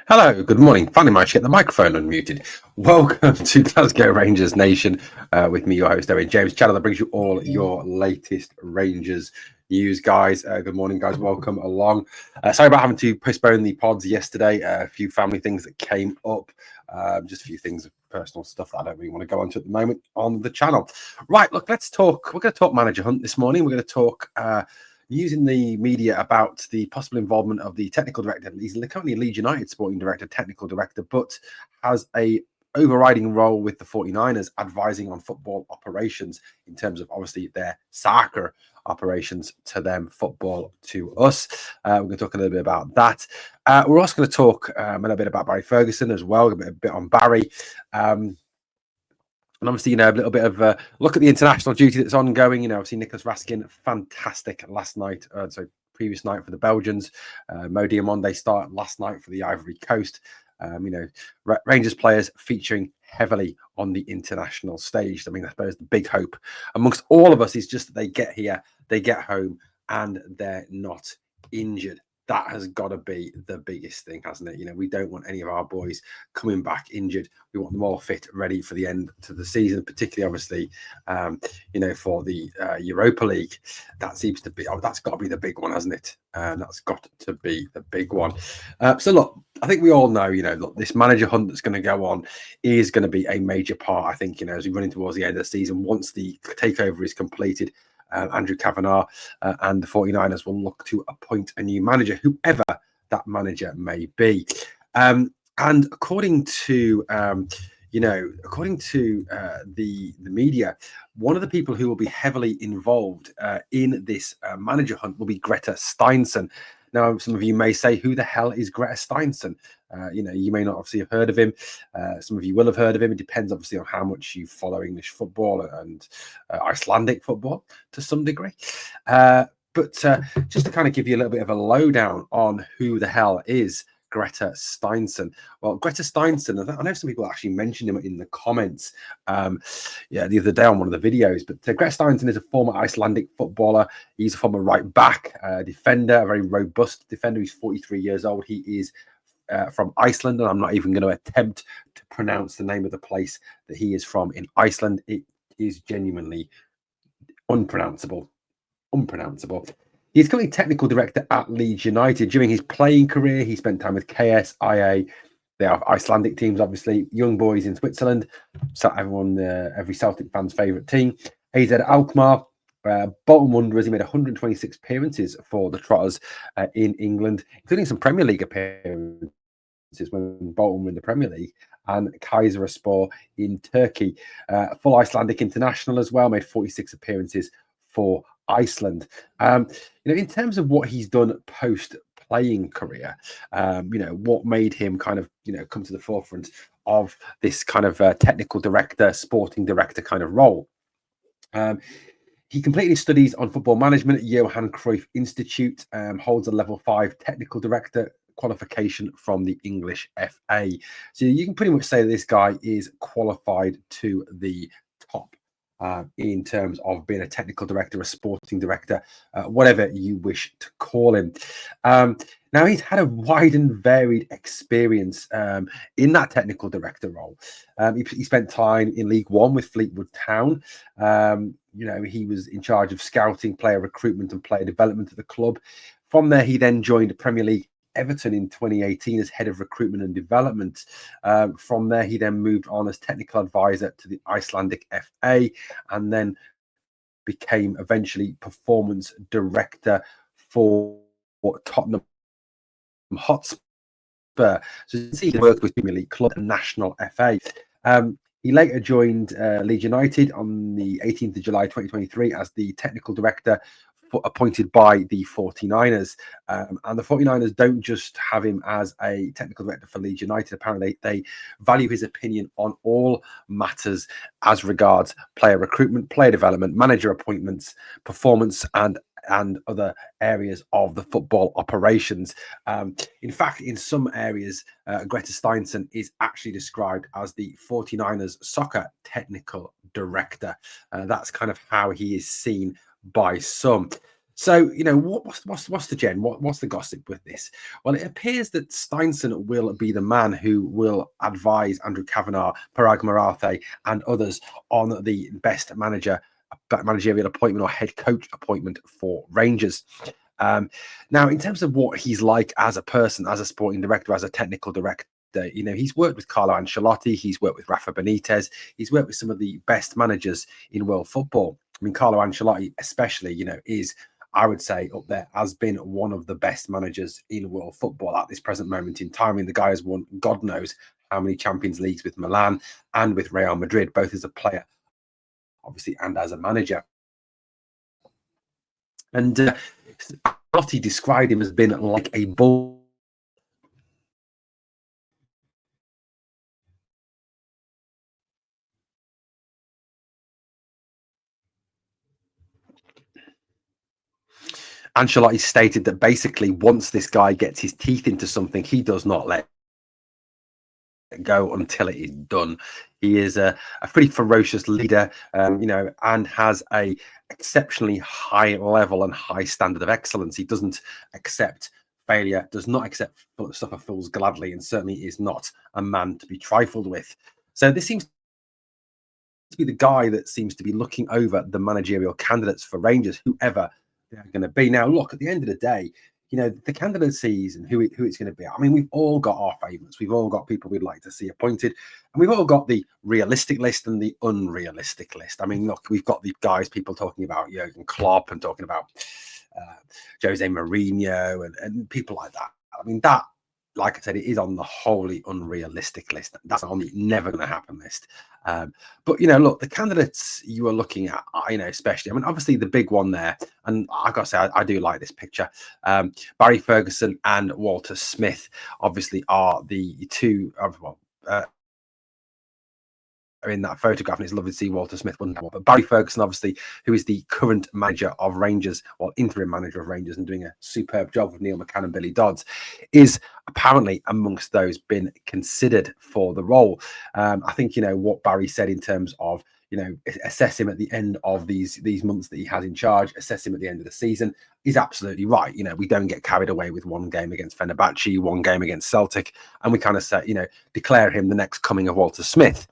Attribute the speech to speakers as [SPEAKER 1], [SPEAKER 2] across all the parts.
[SPEAKER 1] Hello, good morning. Finally managed to get the microphone unmuted. Welcome to Glasgow Rangers Nation with me, your host, Owen James, channel that brings you all your latest Rangers news, guys. Good morning, guys. Welcome along. Sorry about having to postpone the pods yesterday. A few family things that came up, just a few things of personal stuff that I don't really want to go into at the moment on the channel. Right, look, let's talk. We're going to talk manager hunt this morning. We're going to talk using the media about the possible involvement of the technical director. He's currently Leeds United sporting director, technical director, but has a overriding role with the 49ers, advising on football operations in terms of obviously their soccer operations to them, football to us. We're going to talk a little bit about that. We're also going to talk a little bit about Barry Ferguson as well, a bit on Barry. And obviously, a little bit of a look at the international duty that's ongoing. Obviously, Nicholas Raskin, fantastic last night. Previous night for the Belgians. Mo Diamonde started last night for the Ivory Coast. Rangers players featuring heavily on the international stage. I suppose the big hope amongst all of us is just that they get here, they get home, and they're not injured. That has got to be the biggest thing, hasn't it? We don't want any of our boys coming back injured. We want them all fit, ready for the end to the season, particularly obviously, for the Europa League. That seems to be, that's got to be the big one, hasn't it? That's got to be the big one. So look, I think we all know, look, this manager hunt that's going to go on is going to be a major part, I think, as we run in towards the end of the season, once the takeover is completed. Andrew Kavanagh and the 49ers will look to appoint a new manager, whoever that manager may be. And according to the media, one of the people who will be heavily involved in this manager hunt will be Greta Steinsson. Now, some of you may say, who the hell is Greta Steinsson? You may not obviously have heard of him. Some of you will have heard of him. It depends obviously on how much you follow English football and Icelandic football to some degree. But just to kind of give you a little bit of a lowdown on who the hell is Greta Steinsson. Well, Greta Steinsson, I know some people actually mentioned him in the comments the other day on one of the videos, but Greta Steinsson is a former Icelandic footballer. He's a former right back defender, a very robust defender. He's 43 years old. He is from Iceland, and I'm not even going to attempt to pronounce the name of the place that he is from in Iceland. It is genuinely unpronounceable. He's currently technical director at Leeds United. During his playing career, he spent time with KSIA. They are Icelandic teams, obviously, young boys in Switzerland. So every Celtic fan's favourite team. AZ Alkmaar, Bolton Wanderers. He made 126 appearances for the Trotters in England, including some Premier League appearances when Bolton were in the Premier League, and Kayserispor in Turkey. Full Icelandic international as well, made 46 appearances for Iceland. In terms of what he's done post playing career, what made him kind of come to the forefront of this kind of technical director, sporting director kind of role. He completed studies on football management at Johan Cruyff Institute, holds a level 5 technical director qualification from the English FA. So you can pretty much say that this guy is qualified to the top in terms of being a technical director, a sporting director, whatever you wish to call him. Now, he's had a wide and varied experience in that technical director role. He spent time in League One with Fleetwood Town. He was in charge of scouting, player recruitment and player development at the club. From there, he then joined Premier League Everton in 2018 as head of recruitment and development. From there, he then moved on as technical advisor to the Icelandic FA, and then became eventually performance director for Tottenham Hotspur. So you can see he worked with Premier League club and National FA. He later joined Leeds United on the 18th of July 2023 as the technical director appointed by the 49ers. And the 49ers don't just have him as a technical director for Leeds United. Apparently, they value his opinion on all matters as regards player recruitment, player development, manager appointments, performance, and other areas of the football operations. In fact, in some areas, Greta Steinsson is actually described as the 49ers soccer technical director. That's kind of how he is seen by some. So, what's the gen? What's the gossip with this? Well, it appears that Steinsson will be the man who will advise Andrew Kavanagh, Parag Marathe, and others on the best managerial appointment or head coach appointment for Rangers. Um, Now, in terms of what he's like as a person, as a sporting director, as a technical director, he's worked with Carlo Ancelotti, he's worked with Rafa Benitez, he's worked with some of the best managers in world football. I mean, Carlo Ancelotti, especially, is, I would say, up there, has been one of the best managers in world football at this present moment in time. I mean, the guy has won God knows how many Champions Leagues with Milan and with Real Madrid, both as a player, obviously, and as a manager. And Ancelotti described him as being like a bull. Ancelotti stated that basically once this guy gets his teeth into something, he does not let go until it is done. He is a pretty ferocious leader, and has a exceptionally high level and high standard of excellence. He doesn't accept failure, does not accept suffer fools gladly, and certainly is not a man to be trifled with. So this seems to be the guy that seems to be looking over the managerial candidates for Rangers, whoever they're going to be. Now, look, at the end of the day, the candidacies and who it's going to be. I mean, we've all got our favourites. We've all got people we'd like to see appointed, and we've all got the realistic list and the unrealistic list. I mean, look, we've got the guys, people talking about Jurgen Klopp and talking about uh, Jose Mourinho and people like that. I mean, that, like I said, it is on the wholly unrealistic list. That's on the never going to happen list. But look, the candidates you are looking at, especially, I mean, obviously the big one there, and I got to say, I do like this picture. Barry Ferguson and Walter Smith, obviously, are the two. In that photograph, and it's lovely to see Walter Smith won that one. But Barry Ferguson, obviously, who is the current manager of Rangers, or interim manager of Rangers, and doing a superb job with Neil McCann and Billy Dodds, is apparently amongst those been considered for the role. I think what Barry said in terms of assess him at the end of these months that he has in charge, assess him at the end of the season, is absolutely right. We don't get carried away with one game against Fenerbahce, one game against Celtic, and we kind of say, declare him the next coming of Walter Smith.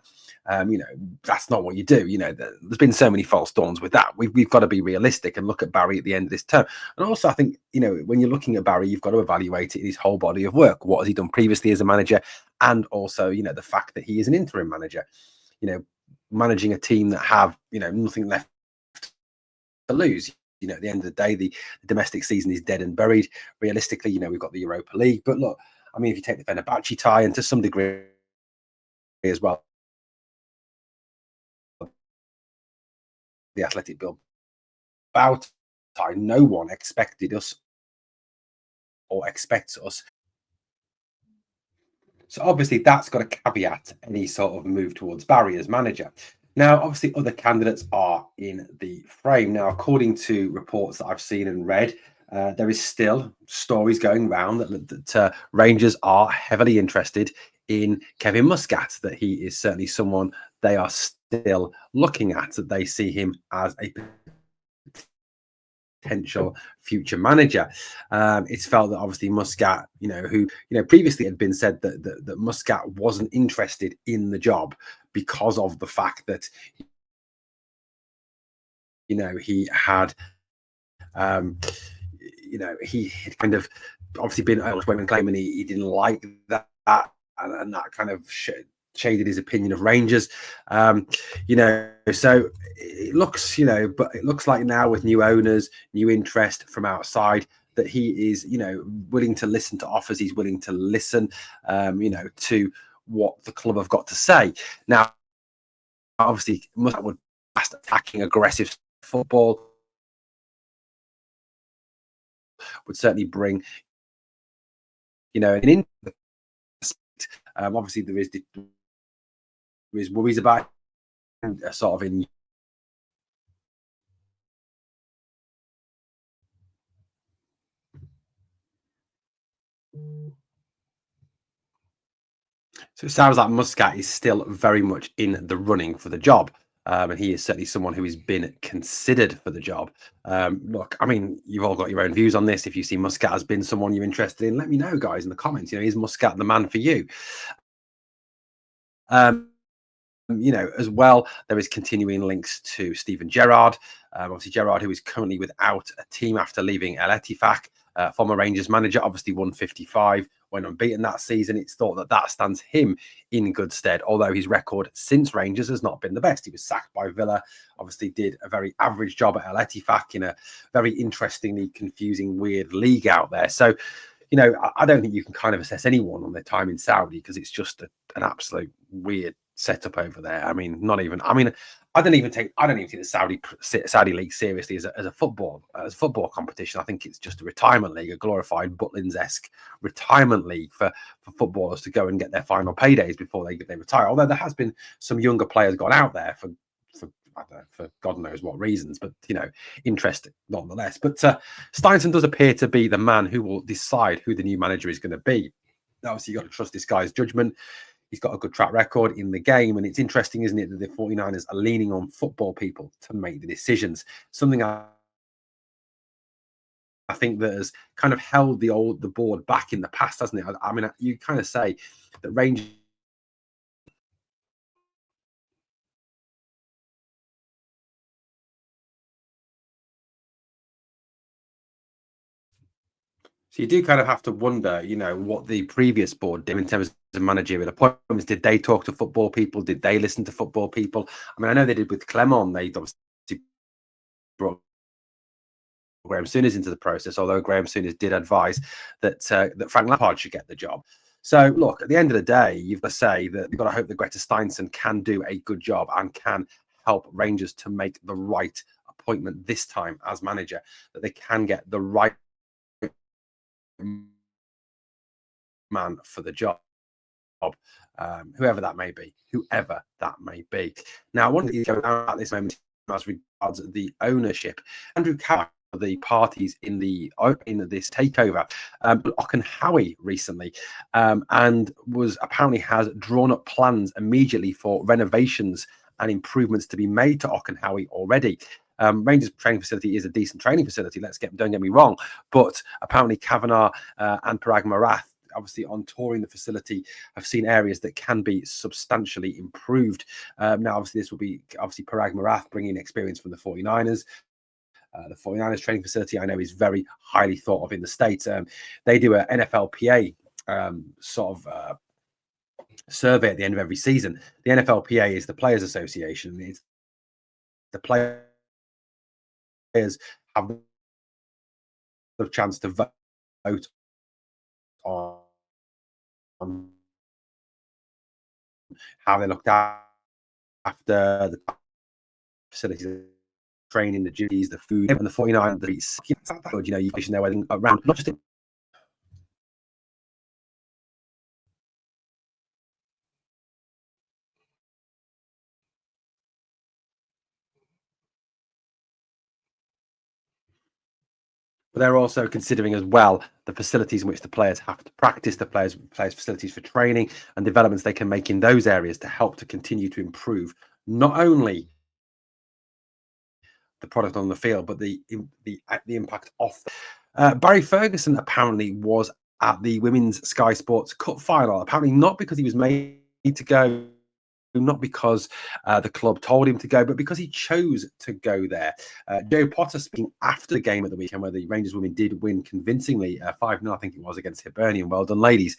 [SPEAKER 1] That's not what you do. There's been so many false dawns with that. We've got to be realistic and look at Barry at the end of this term. And also, I think, when you're looking at Barry, you've got to evaluate it in his whole body of work. What has he done previously as a manager? And also, the fact that he is an interim manager, managing a team that have, nothing left to lose. At the end of the day, the domestic season is dead and buried. Realistically, we've got the Europa League. But look, I mean, if you take the Fenerbahce tie, and to some degree as well, the Athletic Bilbao tie, no one expected us or expects us. So obviously that's got a caveat any sort of move towards Barry as manager. Now, obviously, other candidates are in the frame. Now, according to reports that I've seen and read, there is still stories going around that Rangers are heavily interested in Kevin Muscat, that he is certainly someone they are still looking at, that they see him as a potential future manager. It's felt that obviously Muscat, who previously had been said that Muscat wasn't interested in the job because of the fact that he had he had kind of obviously been honest women claiming he didn't like that, and that kind of shaded his opinion of Rangers. So it looks, but it looks like now with new owners, new interest from outside, that he is, willing to listen to offers. He's willing to listen, to what the club have got to say. Now, obviously, Muscat would fast attacking, aggressive football would certainly bring, an in. Obviously, there is worries about sort of in. So it sounds like Muscat is still very much in the running for the job. And he is certainly someone who has been considered for the job. Look, I mean, you've all got your own views on this. If you see Muscat has been someone you're interested in, let me know, guys, in the comments. Is Muscat the man for you? Um, as well, there is continuing links to Steven Gerrard. Obviously, Gerard, who is currently without a team after leaving El Ettifaq, former Rangers manager, obviously won 55, went unbeaten that season. It's thought that that stands him in good stead, although his record since Rangers has not been the best. He was sacked by Villa, obviously did a very average job at El Ettifaq in a very interestingly confusing, weird league out there. So, I don't think you can kind of assess anyone on their time in Saudi because it's just an absolute weird setup over there. I mean, not even. I mean, I don't even take the Saudi league seriously as a football competition. I think it's just a retirement league, a glorified Butlins-esque retirement league for footballers to go and get their final paydays before they retire. Although there has been some younger players gone out there for I don't know, for God knows what reasons, but interesting nonetheless. But Steinsson does appear to be the man who will decide who the new manager is going to be. Obviously, you've got to trust this guy's judgment. He's got a good track record in the game, and it's interesting, isn't it, that the 49ers are leaning on football people to make the decisions. Something I think that has kind of held the board back in the past, hasn't it? I mean, you kind of say that Rangers. So you do kind of have to wonder, what the previous board did in terms of managerial appointments. Did they talk to football people? Did they listen to football people? I mean, I know they did with Clement. They obviously brought Graham Souness into the process, although Graham Souness did advise that Frank Lampard should get the job. So, look, at the end of the day, you've got to say that you've got to hope that Greta Steinsson can do a good job and can help Rangers to make the right appointment this time as manager, that they can get the right man for the job, whoever that may be. Now, I want to go down at this moment as regards the ownership. Andrew Carr, the parties in this takeover, Howie recently, and apparently has drawn up plans immediately for renovations and improvements to be made to Howie already. Rangers training facility is a decent training facility. Don't get me wrong, but apparently Kavanagh and Parag Marath, obviously on touring the facility, have seen areas that can be substantially improved. Now, obviously, this will be Parag Marath bringing experience from the 49ers. The 49ers training facility, I know, is very highly thought of in the States. They do a NFLPA survey at the end of every season. The NFLPA is the Players Association. It's the players have the chance to vote on how they looked after the facilities, training, the duties, the food, and the 49. You know where around not just in. But they're also considering as well the facilities in which the players have to practice, the players facilities for training and developments they can make in those areas to help to continue to improve not only the product on the field, but the impact off. Barry Ferguson apparently was at the Women's Sky Sports Cup final. Apparently not because he was made to go, not because the club told him to go, but because he chose to go there. Joe Potter speaking after the game at the weekend where the Rangers women did win convincingly, 5-0, I think it was, against Hibernian. Well done, ladies.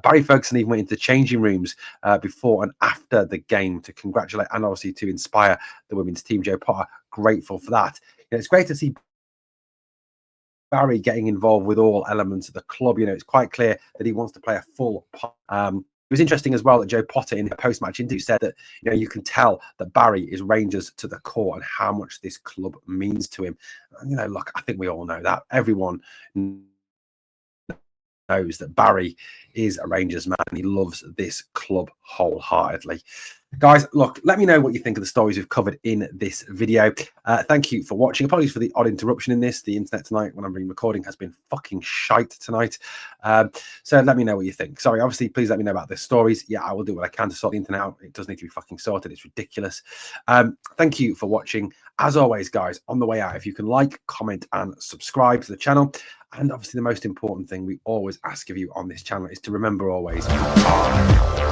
[SPEAKER 1] Barry Ferguson even went into changing rooms before and after the game to congratulate and obviously to inspire the women's team. Joe Potter, grateful for that. It's great to see Barry getting involved with all elements of the club. It's quite clear that he wants to play a full part. It was interesting as well that Joe Potter in the post-match interview said that you can tell that Barry is Rangers to the core and how much this club means to him. And, look, I think we all know that. Everyone knows that Barry is a Rangers man. He loves this club wholeheartedly. Guys, look, let me know what you think of the stories we've covered in this video. Thank you for watching. Apologies for the odd interruption in this. The internet tonight, when I'm recording, has been fucking shite tonight. So let me know what you think. Sorry, obviously, please let me know about the stories. Yeah, I will do what I can to sort the internet out. It does need to be fucking sorted. It's ridiculous. Thank you for watching. As always, guys, on the way out, if you can like, comment, and subscribe to the channel. And obviously, the most important thing we always ask of you on this channel is to remember always, you are